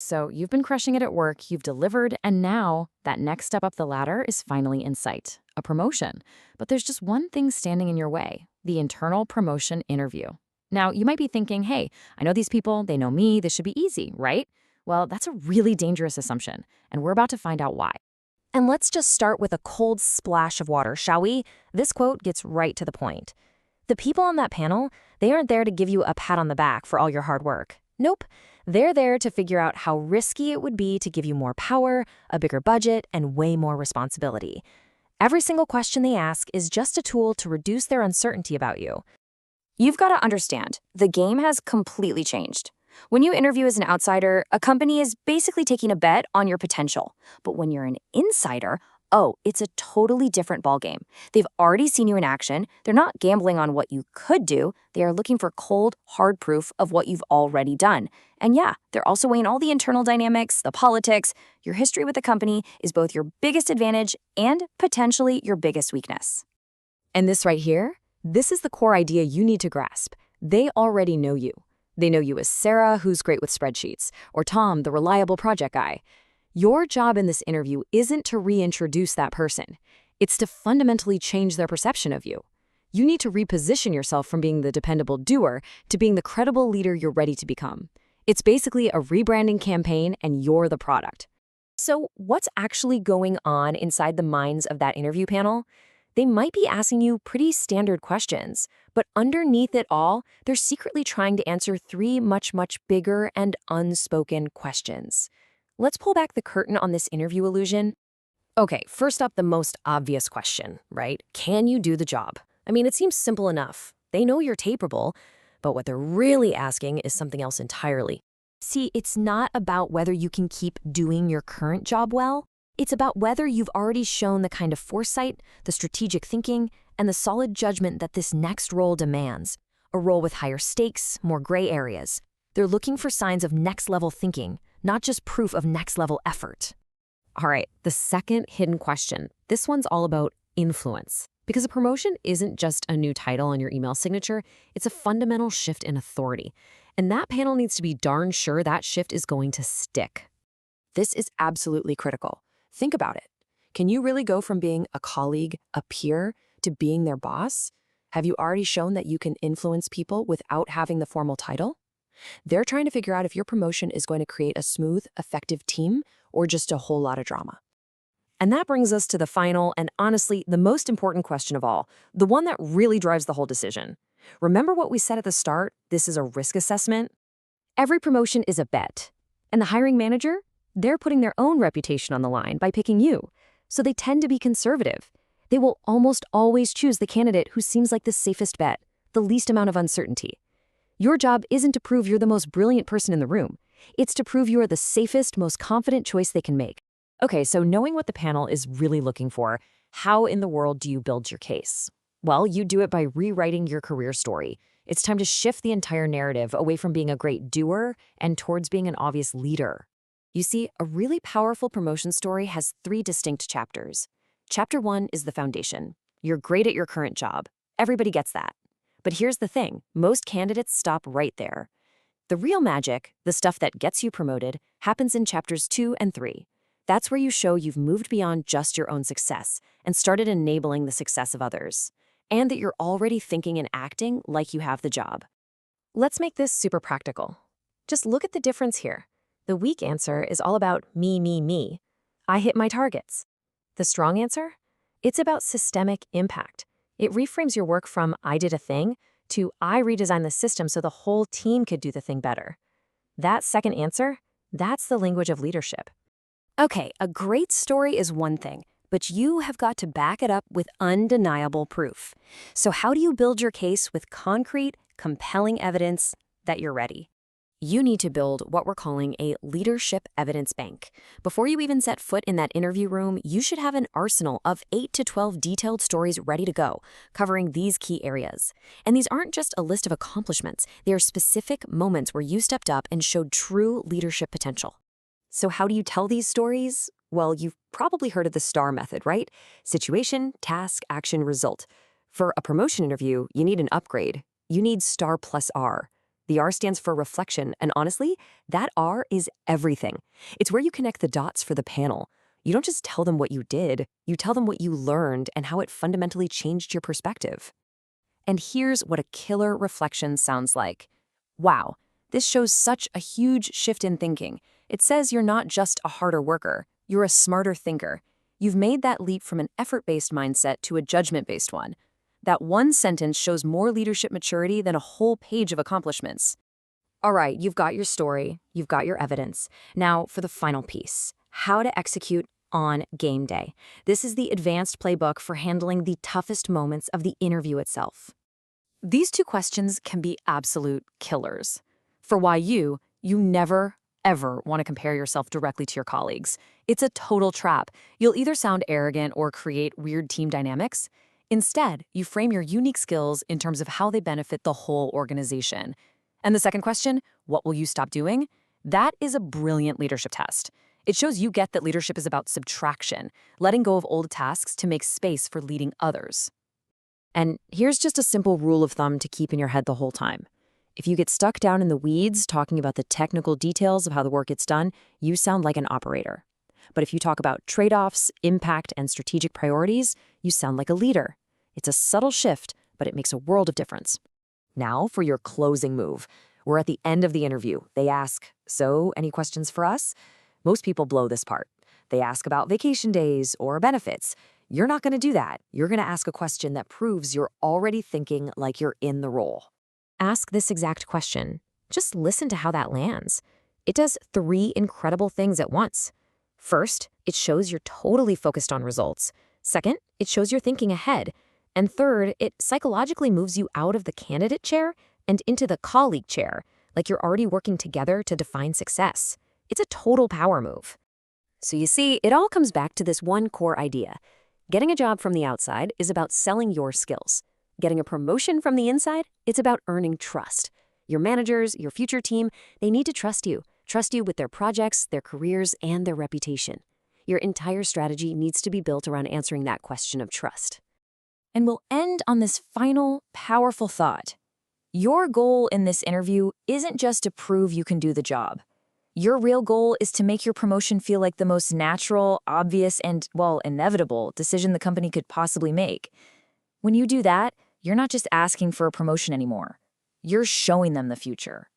So you've been crushing it at work, you've delivered, and now that next step up the ladder is finally in sight, a promotion. But there's just one thing standing in your way, the internal promotion interview. Now, you might be thinking, hey, I know these people, they know me, this should be easy, right? Well, that's a really dangerous assumption, and we're about to find out why. And let's just start with a cold splash of water, shall we? This quote gets right to the point. The people on that panel, they aren't there to give you a pat on the back for all your hard work. Nope. They're there to figure out how risky it would be to give you more power, a bigger budget, and way more responsibility. Every single question they ask is just a tool to reduce their uncertainty about you. You've got to understand, the game has completely changed. When you interview as an outsider, a company is basically taking a bet on your potential. But when you're an insider, oh, it's a totally different ballgame. They've already seen you in action. They're not gambling on what you could do. They are looking for cold, hard proof of what you've already done. And yeah, they're also weighing all the internal dynamics, the politics. Your history with the company is both your biggest advantage and potentially your biggest weakness. And this right here, this is the core idea you need to grasp. They already know you. They know you as Sarah, who's great with spreadsheets, or Tom, the reliable project guy. Your job in this interview isn't to reintroduce that person. It's to fundamentally change their perception of you. You need to reposition yourself from being the dependable doer to being the credible leader you're ready to become. It's basically a rebranding campaign, and you're the product. So what's actually going on inside the minds of that interview panel? They might be asking you pretty standard questions, but underneath it all, they're secretly trying to answer three much bigger and unspoken questions. Let's pull back the curtain on this interview illusion. Okay, first up, the most obvious question, right? Can you do the job? I mean, it seems simple enough. They know you're capable, but what they're really asking is something else entirely. See, it's not about whether you can keep doing your current job well. It's about whether you've already shown the kind of foresight, the strategic thinking, and the solid judgment that this next role demands. A role with higher stakes, more gray areas. They're looking for signs of next-level thinking, not just proof of next-level effort. All right, the second hidden question. This one's all about influence. Because a promotion isn't just a new title on your email signature, it's a fundamental shift in authority. And that panel needs to be darn sure that shift is going to stick. This is absolutely critical. Think about it. Can you really go from being a colleague, a peer, to being their boss? Have you already shown that you can influence people without having the formal title? They're trying to figure out if your promotion is going to create a smooth, effective team or just a whole lot of drama. And that brings us to the final and honestly the most important question of all, the one that really drives the whole decision. Remember what we said at the start? This is a risk assessment. Every promotion is a bet. And the hiring manager? They're putting their own reputation on the line by picking you. So they tend to be conservative. They will almost always choose the candidate who seems like the safest bet, the least amount of uncertainty. Your job isn't to prove you're the most brilliant person in the room. It's to prove you are the safest, most confident choice they can make. Okay, so knowing what the panel is really looking for, how in the world do you build your case? Well, you do it by rewriting your career story. It's time to shift the entire narrative away from being a great doer and towards being an obvious leader. You see, a really powerful promotion story has 3 distinct chapters. Chapter 1 is the foundation. You're great at your current job. Everybody gets that. But here's the thing, most candidates stop right there. The real magic, the stuff that gets you promoted, happens in chapters 2 and 3. That's where you show you've moved beyond just your own success and started enabling the success of others, and that you're already thinking and acting like you have the job. Let's make this super practical. Just look at the difference here. The weak answer is all about me. I hit my targets. The strong answer? It's about systemic impact. It reframes your work from I did a thing to I redesigned the system so the whole team could do the thing better. That second answer, that's the language of leadership. Okay, a great story is one thing, but you have got to back it up with undeniable proof. So how do you build your case with concrete, compelling evidence that you're ready? You need to build what we're calling a leadership evidence bank. Before you even set foot in that interview room, you should have an arsenal of 8 to 12 detailed stories ready to go, covering these key areas. And these aren't just a list of accomplishments. They are specific moments where you stepped up and showed true leadership potential. So how do you tell these stories? Well, you've probably heard of the STAR method, right? Situation, task, action, result. For a promotion interview, you need an upgrade. You need STAR plus R. The R stands for reflection, and honestly, that R is everything. It's where you connect the dots for the panel. You don't just tell them what you did, you tell them what you learned and how it fundamentally changed your perspective. And here's what a killer reflection sounds like. Wow, this shows such a huge shift in thinking. It says you're not just a harder worker, you're a smarter thinker. You've made that leap from an effort-based mindset to a judgment-based one. That one sentence shows more leadership maturity than a whole page of accomplishments. All right, you've got your story, you've got your evidence. Now for the final piece, how to execute on game day. This is the advanced playbook for handling the toughest moments of the interview itself. These two questions can be absolute killers. For why you never, ever want to compare yourself directly to your colleagues. It's a total trap. You'll either sound arrogant or create weird team dynamics. Instead, you frame your unique skills in terms of how they benefit the whole organization. And the second question, what will you stop doing? That is a brilliant leadership test. It shows you get that leadership is about subtraction, letting go of old tasks to make space for leading others. And here's just a simple rule of thumb to keep in your head the whole time. If you get stuck down in the weeds talking about the technical details of how the work gets done, you sound like an operator. But if you talk about trade-offs, impact, and strategic priorities, you sound like a leader. It's a subtle shift, but it makes a world of difference. Now for your closing move. We're at the end of the interview. They ask, "So, any questions for us?" Most people blow this part. They ask about vacation days or benefits. You're not going to do that. You're going to ask a question that proves you're already thinking like you're in the role. Ask this exact question. Just listen to how that lands. It does 3 incredible things at once. First, it shows you're totally focused on results. Second, it shows you're thinking ahead. And third, it psychologically moves you out of the candidate chair and into the colleague chair, like you're already working together to define success. It's a total power move. So you see, it all comes back to this one core idea. Getting a job from the outside is about selling your skills. Getting a promotion from the inside, it's about earning trust. Your managers, your future team, they need to trust you with their projects, their careers, and their reputation. Your entire strategy needs to be built around answering that question of trust. And we'll end on this final, powerful thought. Your goal in this interview isn't just to prove you can do the job. Your real goal is to make your promotion feel like the most natural, obvious, and, well, inevitable decision the company could possibly make. When you do that, you're not just asking for a promotion anymore. You're showing them the future.